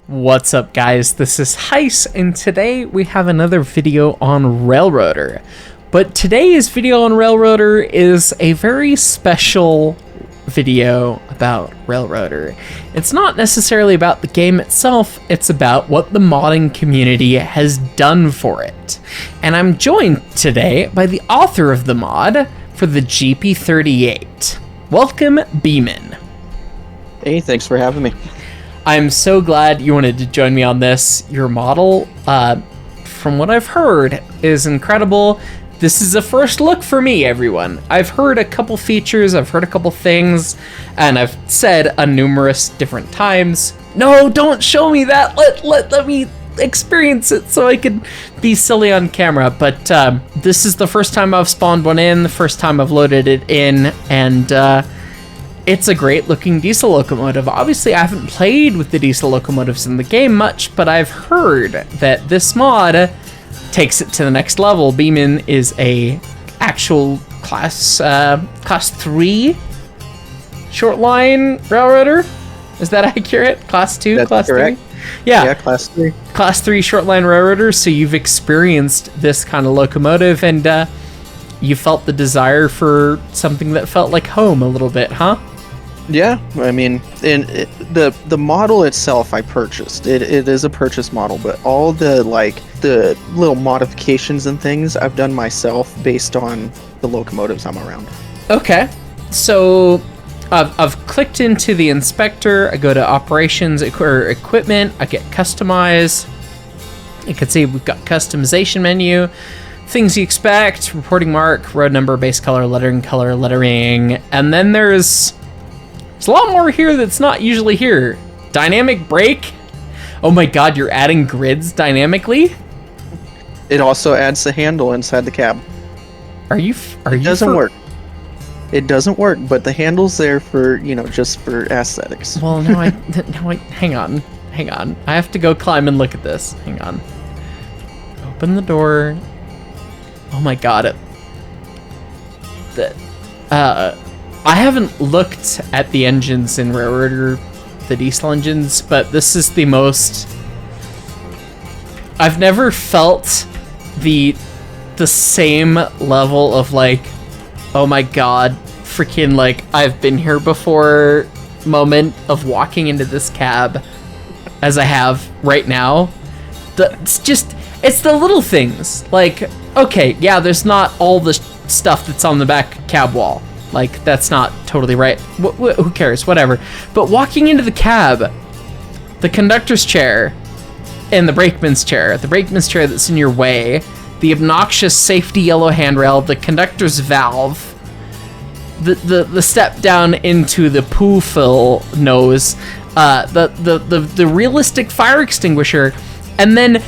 What's up, guys? This is Heis, and today we have another video on Railroader. But today's video on Railroader is a very special video about Railroader. It's not necessarily about the game itself, it's about what the modding community has done for it. And I'm joined today by the author of the mod for the GP-38. Welcome, Beeman. Hey, thanks for having me. I'm so glad you wanted to join me on this. Your model, from what I've heard, is incredible. This is a first look for me, everyone. I've heard a couple features, I've heard a couple things, and I've said a numerous different times, no, don't show me that, let me experience it so I can be silly on camera. But this is the first time I've spawned one in, the first time I've loaded it in, and it's a great looking diesel locomotive. Obviously, I haven't played with the diesel locomotives in the game much, but I've heard that this mod takes it to the next level. Beeman is a actual class 3 short line railroader. Is that accurate? Class 2, That's class correct. 3? Yeah, class 3. Class 3 short line railroader, so you've experienced this kind of locomotive, and you felt the desire for something that felt like home a little bit, huh? Yeah, I mean, the model itself I purchased. It is a purchase model, but all the little modifications and things I've done myself based on the locomotives I'm around. Okay, so I've clicked into the inspector. I go to operations or equipment. I get customize. You can see we've got customization menu. Things you expect: reporting mark, road number, base color, lettering, and then there's a lot more here that's not usually here. Dynamic brake. Oh my god, you're adding grids dynamically? It also adds the handle inside the cab. It doesn't work. It doesn't work, but the handle's there for, just for aesthetics. Well, no, hang on. I have to go climb and look at this. Hang on. Open the door. Oh my god, I haven't looked at the engines in Railroader, the diesel engines, but this is the most... I've never felt the same level of oh my god, freaking I've been here before moment of walking into this cab as I have right now. It's the little things. Okay, yeah, there's not all the stuff that's on the back cab wall. That's not totally right. Who cares? Whatever. But walking into the cab, the conductor's chair, and the brakeman's chair that's in your way, the obnoxious safety yellow handrail, the conductor's valve, the step down into the poo fill nose, the realistic fire extinguisher, and then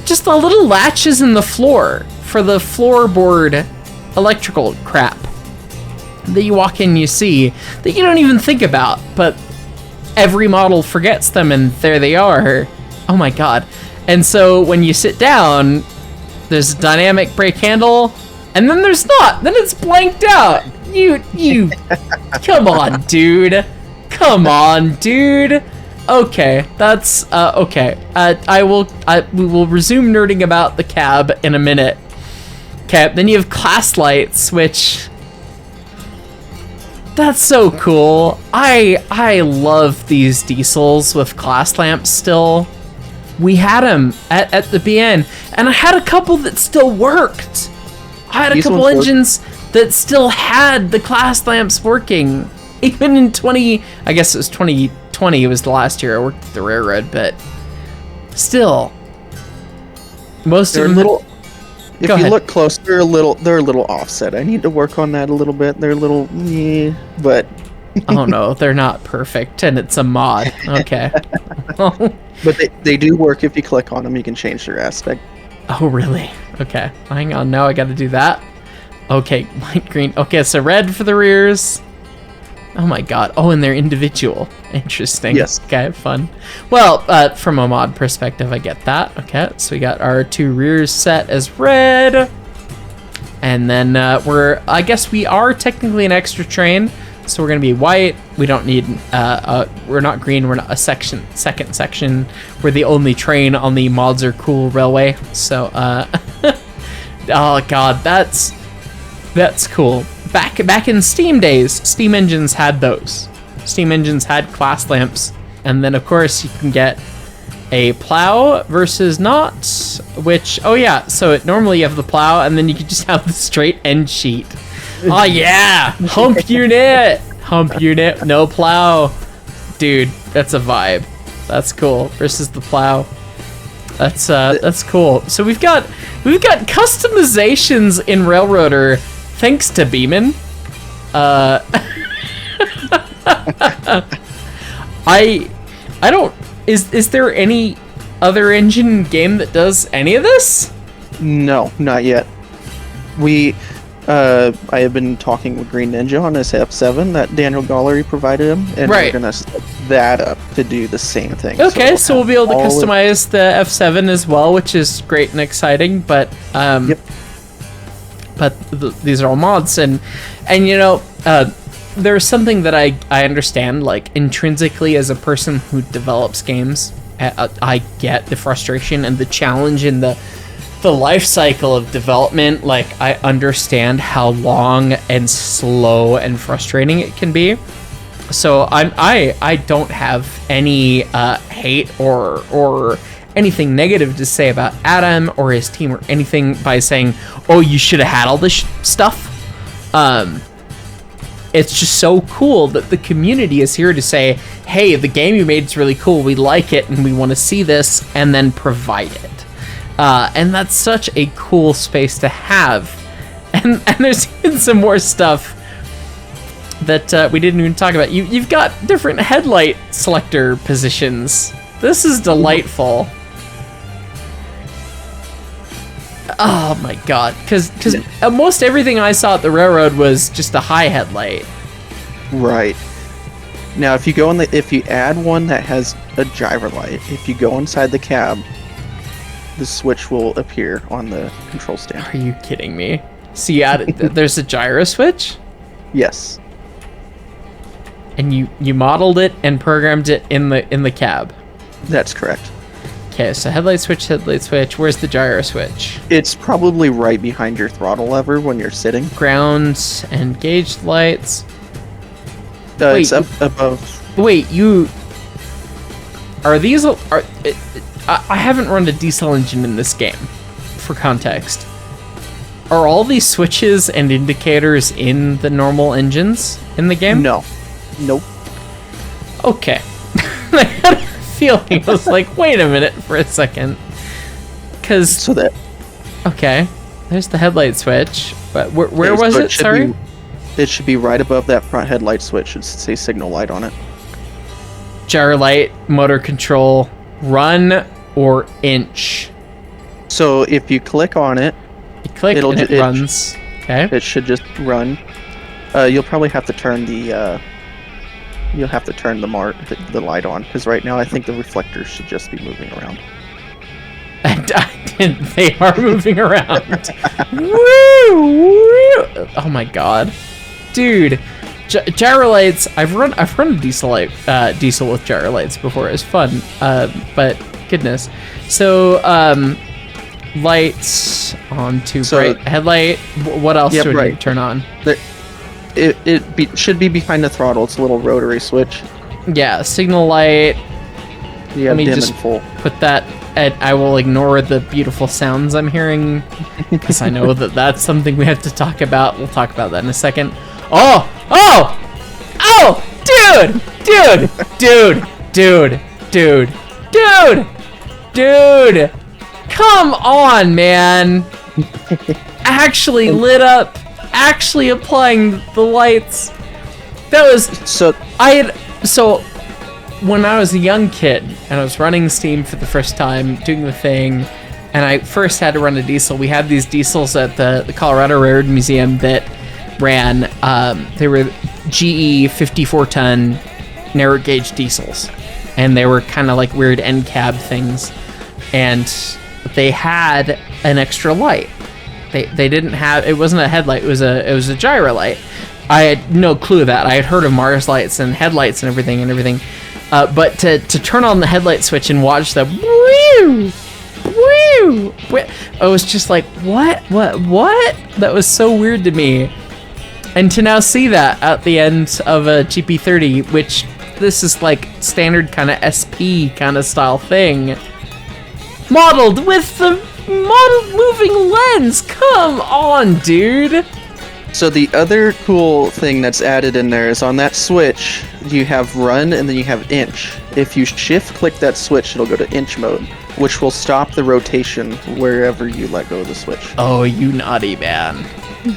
just the little latches in the floor for the floorboard electrical crap that you walk in and you see that you don't even think about, but every model forgets them, and there they are. Oh my god. And so when you sit down, there's a dynamic brake handle, and then there's not. Then it's blanked out. You come on, dude. Okay, that's okay. We will resume nerding about the cab in a minute. Okay, then you have class lights, which that's so cool. I love these diesels with class lamps still. We had them at the BN, and I had a couple that still worked. I had a couple engines that still had the class lamps working. Even in I guess it was 2020, it was the last year I worked at the railroad, but still. Most of them If you look close, they're a little offset. I need to work on that a little bit. They're a little, but oh no, they're not perfect, and it's a mod. Okay. But they do work. If you click on them, you can change their aspect. Oh really? Okay. Hang on. Now I got to do that. Okay, light green. Okay, so red for the rears. Oh my god. Oh, and they're individual. Interesting. Yes. Okay, fun. Well, from a mod perspective, I get that. Okay, so we got our two rears set as red. And then I guess we are technically an extra train. So we're gonna be white. We don't need we're not green. We're not a second section. We're the only train on the Mods Are Cool railway. So oh god, that's cool. Back in Steam days, Steam engines had those. Steam engines had class lamps, and then of course you can get a plow versus not, which, oh yeah, so normally you have the plow and then you can just have the straight end sheet. Oh yeah, hump unit, no plow. Dude, that's a vibe. That's cool. Versus the plow. That's cool. So we've got customizations in Railroader thanks to Beeman. I don't. Is there any other engine game that does any of this? No, not yet. I have been talking with Green Ninja on this F7 that Daniel Gallery provided him, and right. we're gonna set that up to do the same thing. Okay, so we'll be able to customize the F7 as well, which is great and exciting. But yep. But these are all mods, and you know, there's something that I understand, like intrinsically as a person who develops games. I get the frustration and the challenge in the life cycle of development. Like, I understand how long and slow and frustrating it can be. So I don't have any hate or anything negative to say about Adam or his team or anything by saying, oh, you should have had all this stuff. It's just so cool that the community is here to say, hey, the game you made is really cool, we like it, and we want to see this, and then provide it. And that's such a cool space to have. And there's even some more stuff that we didn't even talk about. You've got different headlight selector positions. This is delightful. Oh my god, because most everything I saw at the railroad was just a high headlight. Right. Now, if you add one that has a Gyrolight, if you go inside the cab, the switch will appear on the control stand. Are you kidding me? So you added there's a gyro switch? Yes. And you modeled it and programmed it in the cab. That's correct. Okay, so headlight switch. Where's the gyro switch? It's probably right behind your throttle lever when you're sitting. Ground and gauge lights. Wait, it's up above. Wait, are these? I haven't run a diesel engine in this game. For context, are all these switches and indicators in the normal engines in the game? No. Nope. Okay. I had a feeling. I was like, wait a minute for a second. Okay, there's the headlight switch. But where was it? Sorry? It should be right above that front headlight switch. It should say signal light on it. Gyrolight, motor control, run or inch. So if you click on it, it runs. Okay. It should just run. You'll probably have to turn the the light on, because right now I think the reflectors should just be moving around. They are moving around. Woo, woo. Oh my god, dude! Gyrolights. I've run a diesel with Gyrolights before. It was fun. But goodness. So lights on to bright headlight. What else do we turn on? It should be behind the throttle. It's a little rotary switch. Yeah, signal light. Yeah, let me dim just and full. Put that, and I will ignore the beautiful sounds I'm hearing, because I know that's something we have to talk about. We'll talk about that in a second. Oh, dude, come on, man. Actually lit up. Actually applying the lights. That was so when I was a young kid and I was running Steam for the first time, doing the thing, and I first had to run a diesel. We had these diesels at the Colorado Railroad Museum that ran. They were GE 54-ton narrow gauge diesels, and they were kind of like weird end cab things, and they had an extra light. They didn't have, it wasn't a headlight, it was a gyro light, I had no clue of that. I had heard of Mars lights and headlights and everything. But to turn on the headlight switch and watch the woo, woo, I was just like, what? That was so weird to me. And to now see that at the end of a GP-30, which this is like standard kind of SP kind of style thing, modeled with the modeled moving lens. Come on, dude. So the other cool thing that's added in there is on that switch, you have run and then you have inch. If you shift click that switch, it'll go to inch mode, which will stop the rotation wherever you let go of the switch. Oh, you naughty man.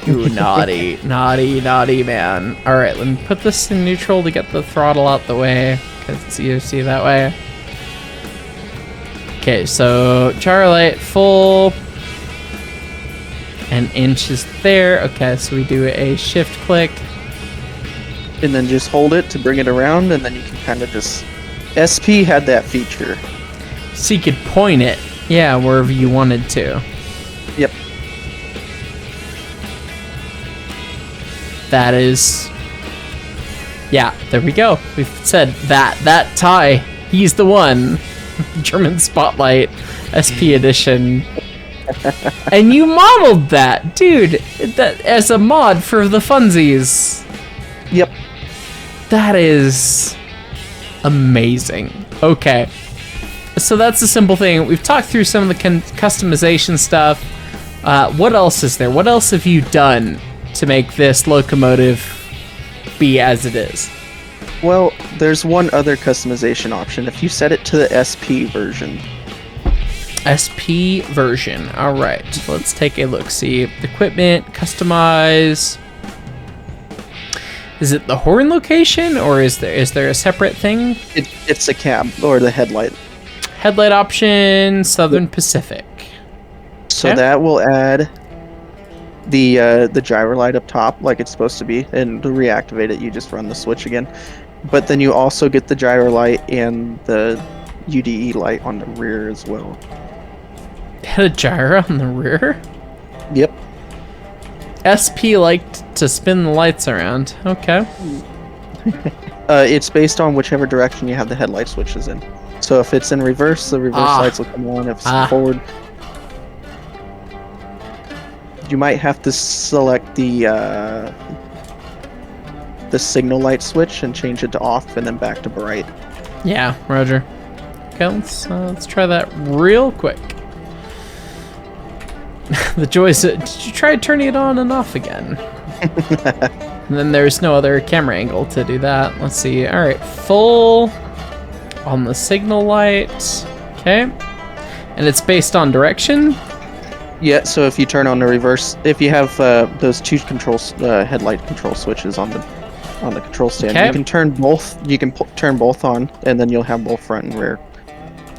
You naughty man. All right, let me put this in neutral to get the throttle out the way, because it's easier to see that way. Okay, so Gyrolight full. And inch is there. Okay, so we do a shift click. And then just hold it to bring it around, and then you can kind of just... SP had that feature. So you could point it, yeah, wherever you wanted to. Yep. That is... Yeah, there we go. We've said that Ty, he's the one. German Spotlight SP edition. And you modeled that, dude, that as a mod for the funsies. Yep. That is amazing. Okay. So that's a simple thing. We've talked through some of the customization stuff. What else is there? What else have you done to make this locomotive be as it is? Well, there's one other customization option. If you set it to the SP version. SP version. All right. Let's take a look. See, equipment, customize. Is it the horn location, or is there a separate thing? It's a cab or the headlight. Headlight option, Southern Pacific. So Okay. that will add the Gyrolight up top like it's supposed to be, and to reactivate it, you just run the switch again. But then you also get the Gyrolight and the UDE light on the rear as well. Had a gyro on the rear? Yep. SP liked to spin the lights around. Okay. It's based on whichever direction you have the headlight switches in. So if it's in reverse, the reverse lights will come on. If it's forward, you might have to select the signal light switch and change it to off and then back to bright. Yeah, Roger. Okay, let's try that real quick. The joys. Did you try turning it on and off again? And then there's no other camera angle to do that. Let's see. All right, full on the signal light. Okay, and it's based on direction. Yeah. So if you turn on the reverse, if you have those two controls, headlight control switches on the control stand, okay. you can turn both. You can turn both on, and then you'll have both front and rear.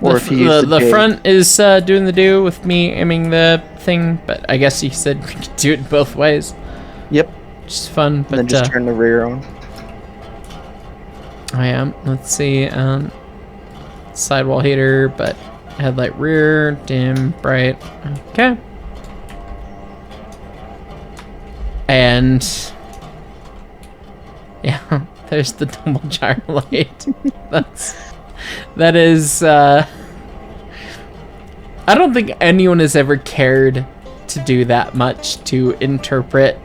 Or if you use the front is doing the do with me aiming the thing, but I guess you said we could do it both ways. Yep. Just fun, but and then just turn the rear on. I am. Let's see. Sidewall heater, but headlight rear, dim, bright. Okay. And yeah, there's the double Gyrolight. That is, I don't think anyone has ever cared to do that much to interpret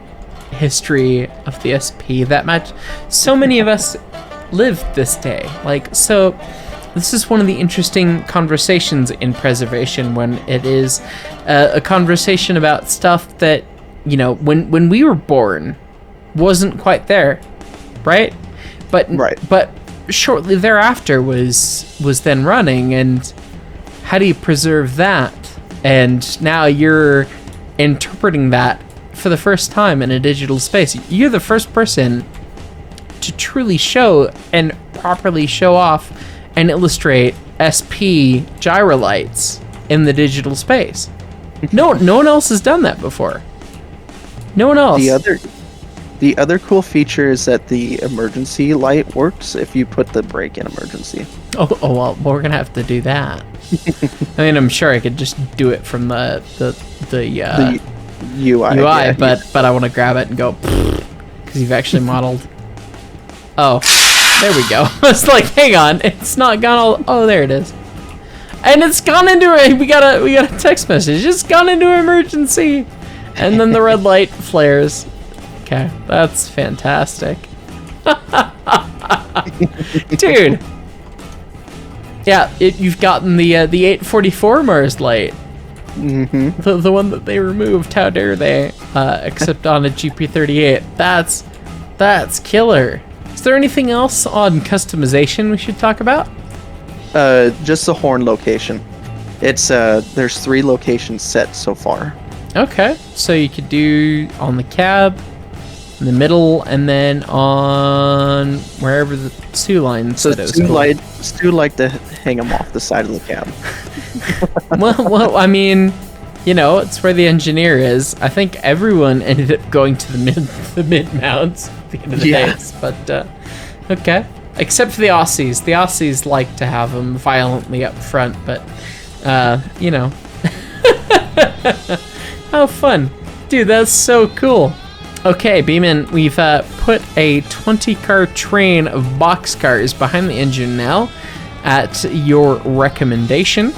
history of the SP that much. So many of us live this day. Like, so this is one of the interesting conversations in preservation, when it is a conversation about stuff that, you know, when we were born wasn't quite there, right? But shortly thereafter was then running, and how do you preserve that? And now you're interpreting that for the first time in a digital space. You're the first person to truly show and properly show off and illustrate SP Gyrolights in the digital space. No one else has done that before. No one else. The other cool feature is that the emergency light works if you put the brake in emergency. Oh well, we're gonna have to do that. I mean, I'm sure I could just do it from the UI. UI, but I want to grab it and go because you've actually modeled. Oh, there we go. It's like, hang on, it's not gone all. Oh, there it is. And it's gone into a. We got a text message. It's gone into emergency, and then the red light flares. Okay, that's fantastic, dude. Yeah, you've gotten the 844 Mars light. Mm-hmm. The one that they removed. How dare they? Except on a GP-38. That's killer. Is there anything else on customization we should talk about? Just the horn location. It's there's 3 locations set so far. Okay, so you could do on the cab, in the middle, and then on wherever the Stu line said it was cool. Stu liked to hang them off the side of the cab. well, I mean, you know, it's where the engineer is. I think everyone ended up going to the mid mounts at the end of the days, but okay. Except for the Aussies. The Aussies like to have them violently up front, but you know. How fun. Dude, that's so cool. Okay, Beeman, we've put a 20-car train of boxcars behind the engine now at your recommendation.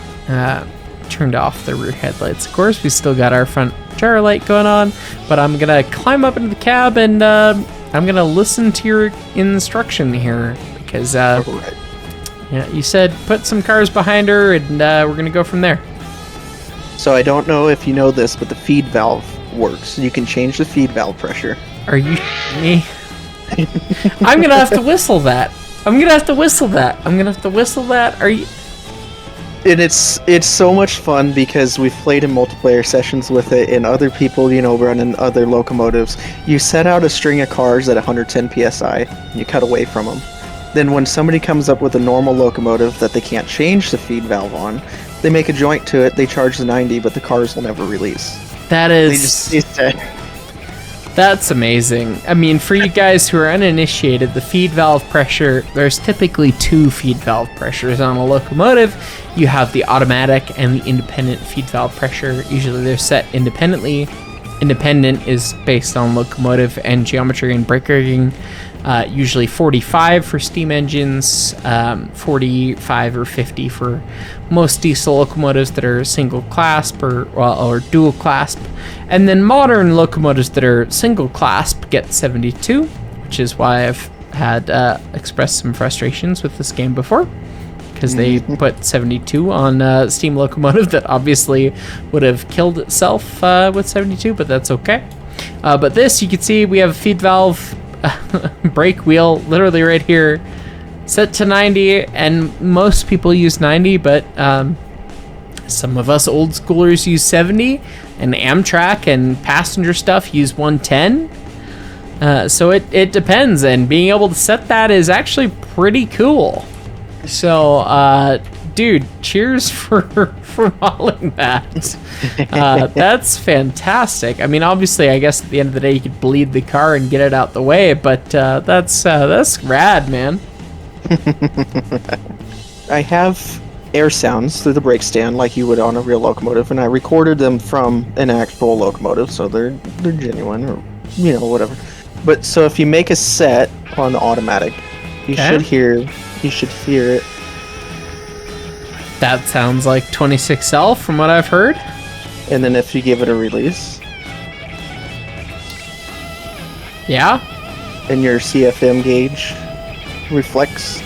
Turned off the rear headlights, of course. We still got our front Gyrolight going on, but I'm going to climb up into the cab and I'm going to listen to your instruction here because Right. yeah, you said put some cars behind her and we're going to go from there. So I don't know if you know this, but the feed valve works. You can change the feed valve pressure. Are you me? I'm gonna have to whistle that. Are you? And it's so much fun because we've played in multiplayer sessions with it, and other people, you know, running other locomotives. You set out a string of cars at 110 psi, and you cut away from them. Then when somebody comes up with a normal locomotive that they can't change the feed valve on, they make a joint to it, they charge the 90, but the cars will never release. That is... That's amazing. I mean, for you guys who are uninitiated, the feed valve pressure, there's typically 2 feed valve pressures on a locomotive. You have the automatic and the independent feed valve pressure. Usually they're set independently. Independent is based on locomotive and geometry and brake rigging. Usually 45 for steam engines, 45 or 50 for most diesel locomotives that are single clasp or dual clasp. And then modern locomotives that are single clasp get 72, which is why I've had expressed some frustrations with this game before, because they put 72 on a steam locomotive that obviously would have killed itself with 72, but that's okay. But this, you can see we have a feed valve brake wheel literally right here set to 90, and most people use 90, but some of us old schoolers use 70, and Amtrak and passenger stuff use 110. So it depends, and being able to set that is actually pretty cool. So dude, cheers for modeling that. That's fantastic. I mean, obviously, I guess at the end of the day, you could bleed the car and get it out the way, but that's rad, man. I have air sounds through the brake stand like you would on a real locomotive, and I recorded them from an actual locomotive, so they're genuine, or you know, whatever. But so if you make a set on the automatic, you should hear it. That sounds like 26L from what I've heard. And then if you give it a release, yeah, and your CFM gauge reflects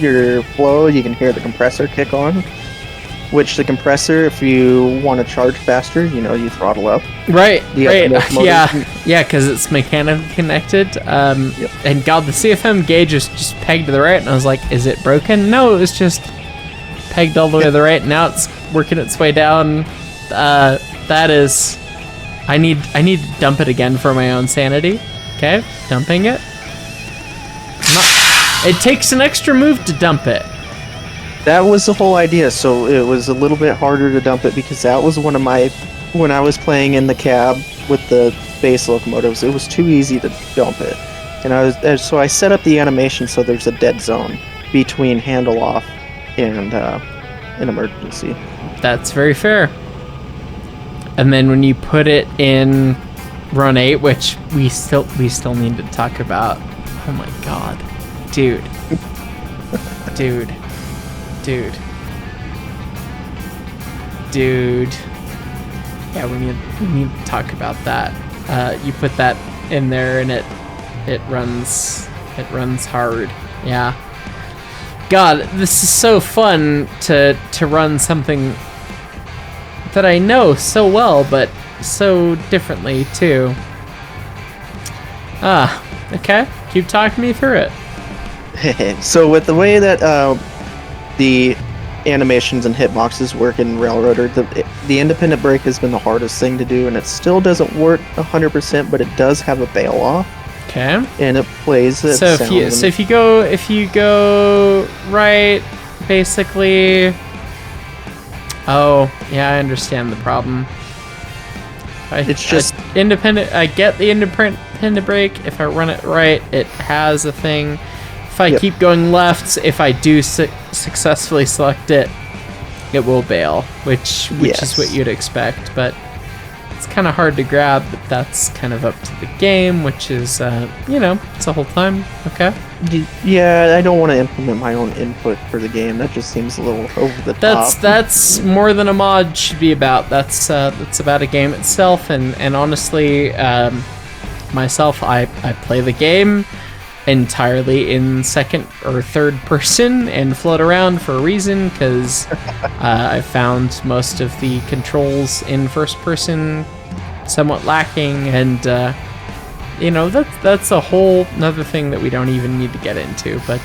your flow, you can hear the compressor kick on. Which the compressor, if you want to charge faster, you know, you throttle up. Right. Yeah, because it's mechanically connected. And God, the CFM gauge is just pegged to the right, and I was like, is it broken? No, it was just pegged all the way to the right. Now it's working its way down. That is, I need to dump it again for my own sanity. Okay, dumping it. It takes an extra move to dump it. That was the whole idea, so it was a little bit harder to dump it because that was one of my, when I was playing in the cab with the base locomotives, it was too easy to dump it. And so I set up the animation so there's a dead zone between handle off and an emergency. That's very fair. And then when you put it in Run 8, which we still need to talk about. Oh my god. Dude. Dude. Yeah, we need to talk about that. You put that in there and it runs hard. Yeah. God, this is so fun to run something that I know so well, but so differently too. Okay. Keep talking me through it. So with the way that the animations and hitboxes work in Railroader, the independent brake has been the hardest thing to do, and it still doesn't work 100%, but it does have a bail off. Okay. And it plays it. So if you go right, basically. Oh yeah, I understand the problem. It's just independent. I get the independent brake. If I run it right, it has a thing. If I keep going left, if I do successfully select it, it will bail, which is what you'd expect. But it's kind of hard to grab. But that's kind of up to the game, which is it's the whole time. Okay. Yeah, I don't want to implement my own input for the game. That just seems a little over the top. That's more than a mod should be about. That's about a game itself. And honestly, myself, I play the game entirely in second or third person and float around for a reason, because I found most of the controls in first person somewhat lacking, and that's a whole another thing that we don't even need to get into. But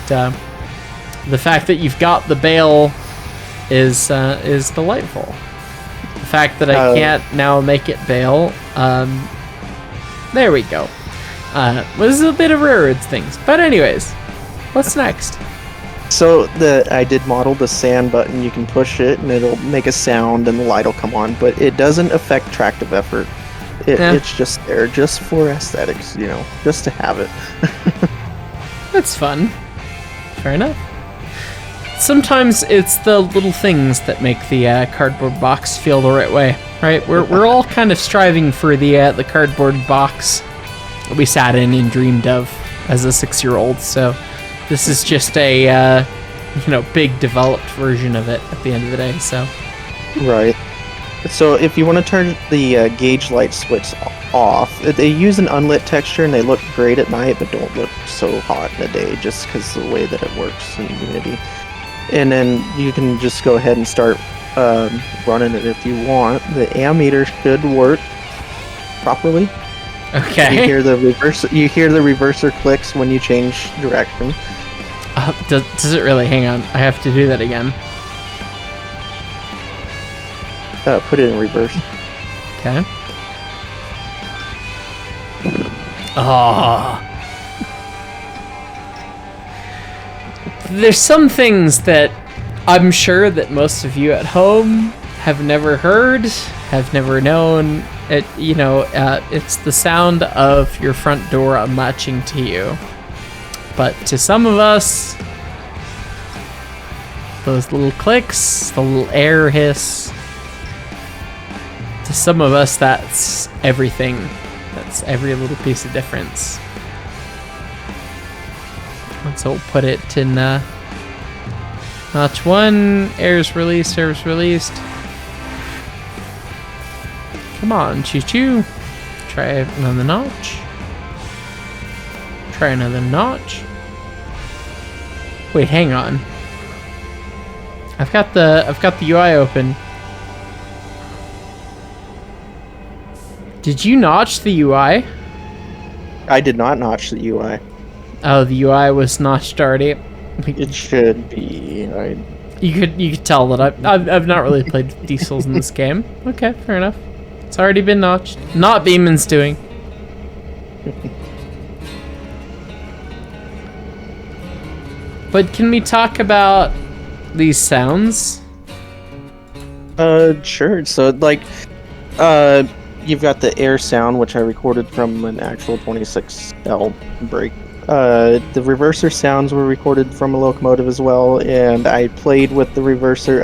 the fact that you've got the bail is delightful. The fact that I can't now make it bail, there we go. Was a bit of railroads things, but anyways, what's next? So I did model the sand button. You can push it and it'll make a sound and the light will come on, but it doesn't affect tractive effort. It's just there, just for aesthetics, just to have it. That's fun. Fair enough. Sometimes it's the little things that make the cardboard box feel the right way, right? We're all kind of striving for the cardboard box we sat in and dreamed of as a 6-year-old. So this is just a big developed version of it at the end of the day. So right. So if you want to turn the gauge light switch off, they use an unlit texture and they look great at night, but don't look so hot in the day just because of the way that it works in Unity. And then you can just go ahead and start running it if you want. The ammeter should work properly. Okay. You hear the reverser clicks when you change direction. Does it really? Hang on, I have to do that again. Put it in reverse. Okay. Oh. There's some things that I'm sure that most of you at home have never heard, have never known. It's the sound of your front door unlatching to you. But to some of us, those little clicks, the little air hiss, to some of us, that's everything. That's every little piece of difference. And so we'll put it in notch 1, air's released. Come on, choo-choo. Try another notch. Try another notch. Wait, hang on. I've got the UI open. Did you notch the UI? I did not notch the UI. Oh, the UI was notched already. It should be. You could tell that I've not really played diesels in this game. Okay, fair enough. It's already been notched. Not Beeman's doing. But can we talk about these sounds? Sure. So, you've got the air sound, which I recorded from an actual 26L brake. The reverser sounds were recorded from a locomotive as well, and I played with the reverser.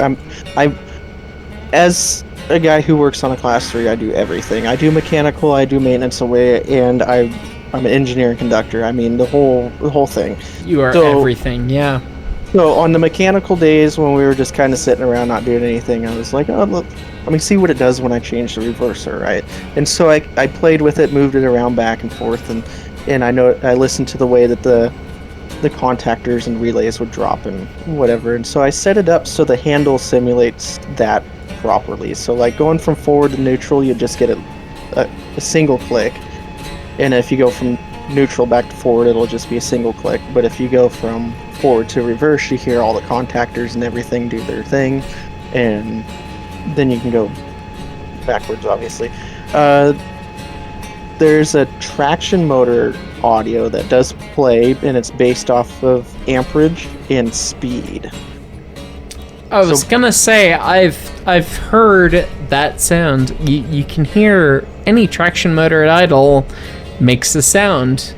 As a guy who works on a class 3, I do everything. I do mechanical, I do maintenance away, and I'm an engineer and conductor. I mean, the whole thing. You are everything, yeah. So on the mechanical days when we were just kind of sitting around not doing anything, I was like, oh, look, let me see what it does when I change the reverser, right? And so I played with it, moved it around back and forth, and I listened to the way that the contactors and relays would drop and whatever. And so I set it up so the handle simulates that properly. So like going from forward to neutral, you just get a single click. And if you go from neutral back to forward, it'll just be a single click. But if you go from forward to reverse, you hear all the contactors and everything do their thing. And then you can go backwards, obviously. There's a traction motor audio that does play, and it's based off of amperage and speed. I was gonna say, I've heard that sound. You can hear any traction motor at idle makes a sound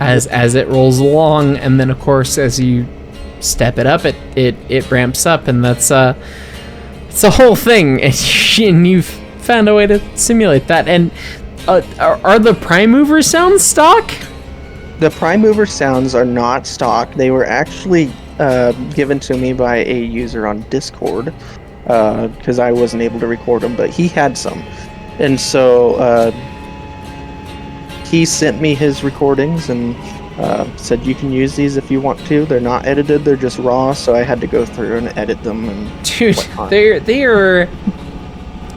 as it rolls along, and then of course as you step it up, it ramps up, and it's a whole thing. And you've found a way to simulate that. And are the prime mover sounds stock? The prime mover sounds are not stock. They were actually given to me by a user on Discord because I wasn't able to record them, but he had some. And so he sent me his recordings and said you can use these if you want to. They're not edited, they're just raw, so I had to go through and edit them. And dude, they are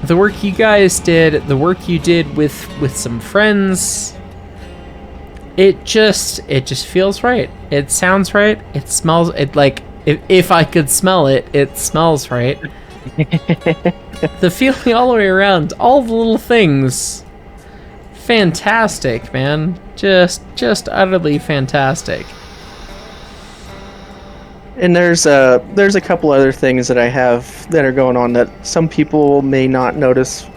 the work you guys did, the work you did with some friends. It just feels right. It sounds right. It smells it like if I could smell it, it smells right. The feeling all the way around, all the little things. Fantastic, man. Just utterly fantastic. And there's a couple other things that I have that are going on that some people may not notice,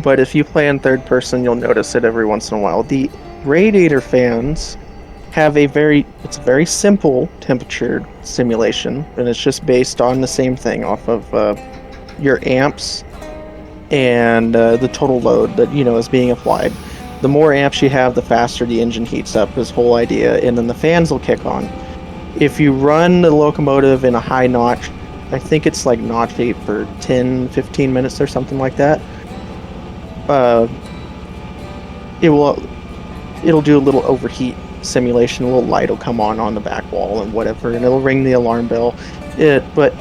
but if you play in third person, you'll notice it every once in a while. The radiator fans have a very simple temperature simulation, and it's just based on the same thing off of your amps and the total load that is being applied. The more amps you have, the faster the engine heats up, this whole idea, and then the fans will kick on. If you run the locomotive in a high notch, I think it's like notch 8 for 10-15 minutes or something like that, it'll do a little overheat simulation. A little light will come on the back wall and whatever, and it'll ring the alarm bell. But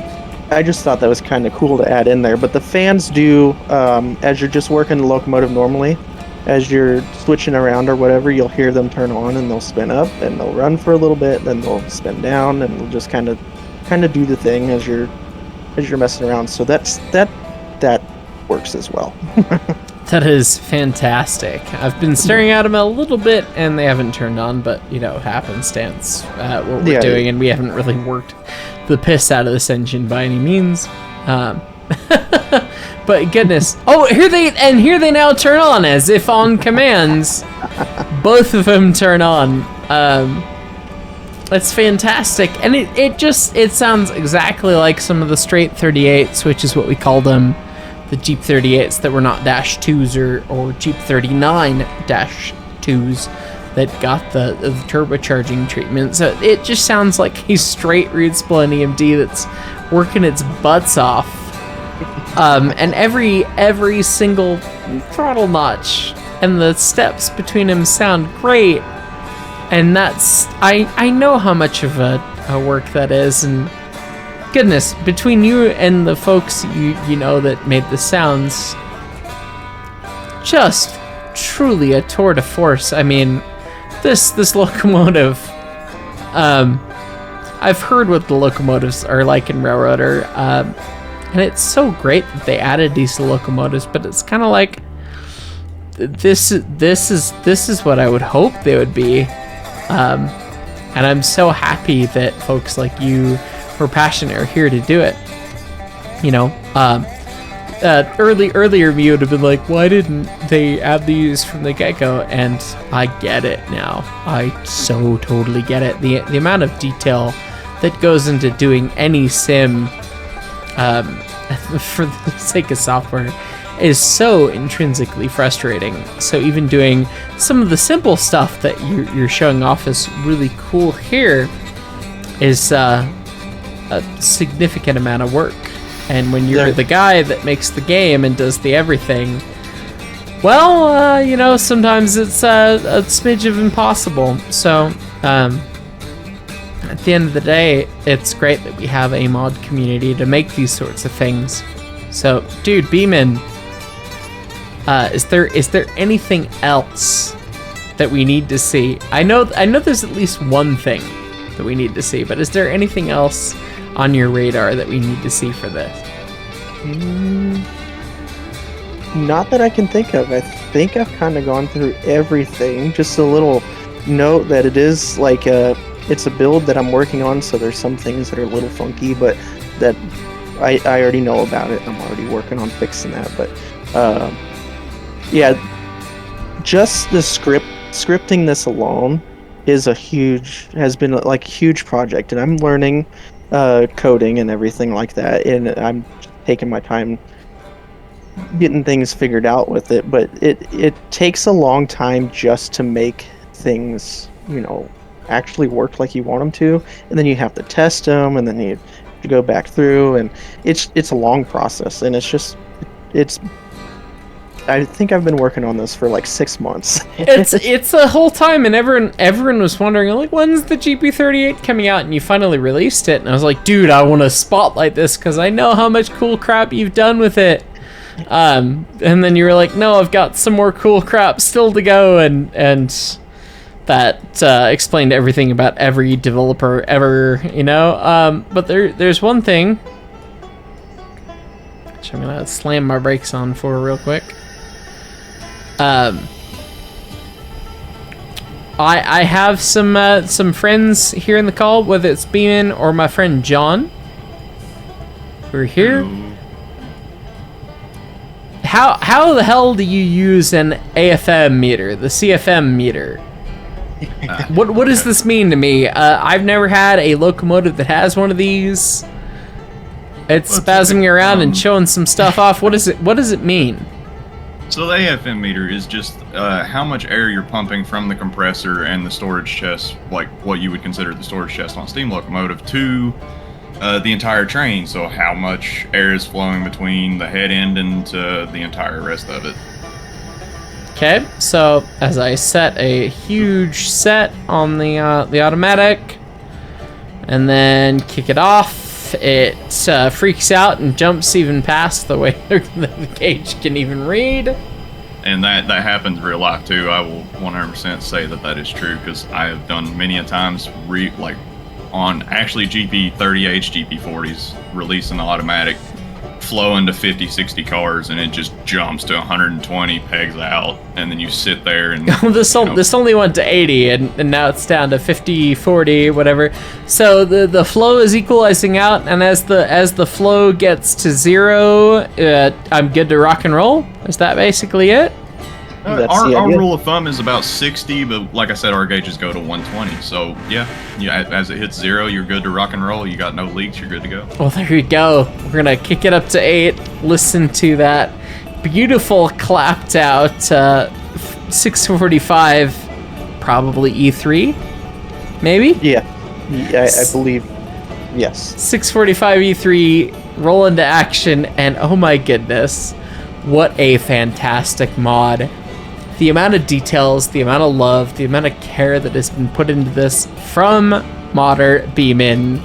I just thought that was kind of cool to add in there. But the fans do, as you're just working the locomotive normally, as you're switching around or whatever, you'll hear them turn on and they'll spin up and they'll run for a little bit, then they'll spin down, and they'll just kind of do the thing as you're messing around. So that works as well. That is fantastic. I've been staring at them a little bit and they haven't turned on, but happenstance what we're doing, and we haven't really worked the piss out of this engine by any means. But goodness, here they now turn on as if on commands. Both of them turn on. That's fantastic, and it sounds exactly like some of the straight 38s, which is what we call them, the Jeep-38s that were not Dash 2s or Jeep-39 Dash 2s that got the turbocharging treatment. So it just sounds like a straight reed split EMD that's working its butts off. And every single throttle notch and the steps between them sound great. And that's I know how much of a work that is, and goodness, between you and the folks you know that made the sounds, just truly a tour de force. I mean, this locomotive, I've heard what the locomotives are like in Railroader, and it's so great that they added diesel locomotives, but it's kind of like this is what I would hope they would be, and I'm so happy that folks like you who are passionate are here to do it. Earlier me would have been like, why didn't they add these from the get-go? And I get it now. I so totally get it. The amount of detail that goes into doing any sim for the sake of software, is so intrinsically frustrating. So even doing some of the simple stuff that you're showing off as really cool here is a significant amount of work. And when you're the guy that makes the game and does the everything, well, you know, sometimes it's a smidge of impossible. So at the end of the day, it's great that we have a mod community to make these sorts of things. So, dude, Beeman, is there anything else that we need to see? I know there's at least one thing that we need to see, but is there anything else on your radar that we need to see for this? Not that I can think of. I think I've kind of gone through everything. Just a little note that it is like it's a build that I'm working on, so there's some things that are a little funky, but that I already know about it. I'm already working on fixing that. But yeah, just the scripting this alone has been like a huge project, and I'm learning coding and everything like that, and I'm taking my time getting things figured out with it. But it takes a long time just to make things, you know, actually work like you want them to, and then you have to test them, and then you have to go back through, and it's a long process, and it's I think I've been working on this for like 6 months. it's a whole time, and everyone was wondering, like, when's the GP-38 coming out? And you finally released it, and I was like, dude, I want to spotlight this because I know how much cool crap you've done with it. And then you were like, no, I've got some more cool crap still to go, and that explained everything about every developer ever, you know. But there's one thing which I'm gonna slam my brakes on for real quick. I have some friends here in the call, whether it's Beeman or my friend John, who are here. How the hell do you use an AFM meter, the CFM meter? What does this mean to me? I've never had a locomotive that has one of these. It's spasming around and showing some stuff off. What does it mean? So the AFM meter is just how much air you're pumping from the compressor and the storage chest, like what you would consider the storage chest on a steam locomotive, to the entire train. So how much air is flowing between the head end and the entire rest of it. Okay, so as I set a huge set on the automatic, and then kick it off, it freaks out and jumps even past the way the gauge can even read. And that happens in real life too. I will 100% say that is true, because I have done many a times like on actually GP-38, GP-40s, releasing the automatic, flow into 50, 60 cars, and it just jumps to 120, pegs out, and then you sit there and this only went to 80, and now it's down to 50, 40, whatever. So the flow is equalizing out, and as the flow gets to 0, I'm good to rock and roll. Is that basically it? Our rule of thumb is about 60, but like I said, our gauges go to 120. So yeah, as it hits 0, you're good to rock and roll. You got no leaks, you're good to go. Well, there you go. We're gonna kick it up to 8. Listen to that beautiful clapped out 645, probably E3, maybe. Yeah, I believe. Yes. 645 E3 roll into action, and oh my goodness, what a fantastic mod. The amount of details, the amount of love, the amount of care that has been put into this from modder Beeman.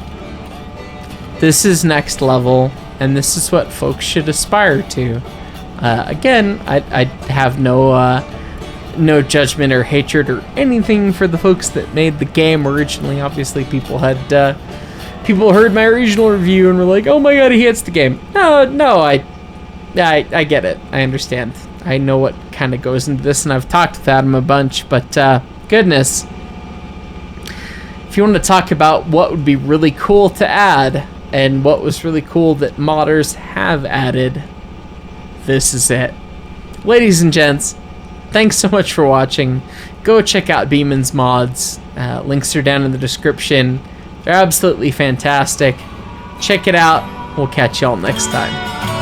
This is next level, and this is what folks should aspire to. Again, I have no judgment or hatred or anything for the folks that made the game originally. Obviously, people heard my original review and were like, "Oh my god, he hates the game." No, I get it. I understand. I know what kind of goes into this, and I've talked with Adam a bunch, but goodness. If you want to talk about what would be really cool to add, and what was really cool that modders have added, this is it. Ladies and gents, thanks so much for watching. Go check out Beeman's mods. Links are down in the description. They're absolutely fantastic. Check it out. We'll catch y'all next time.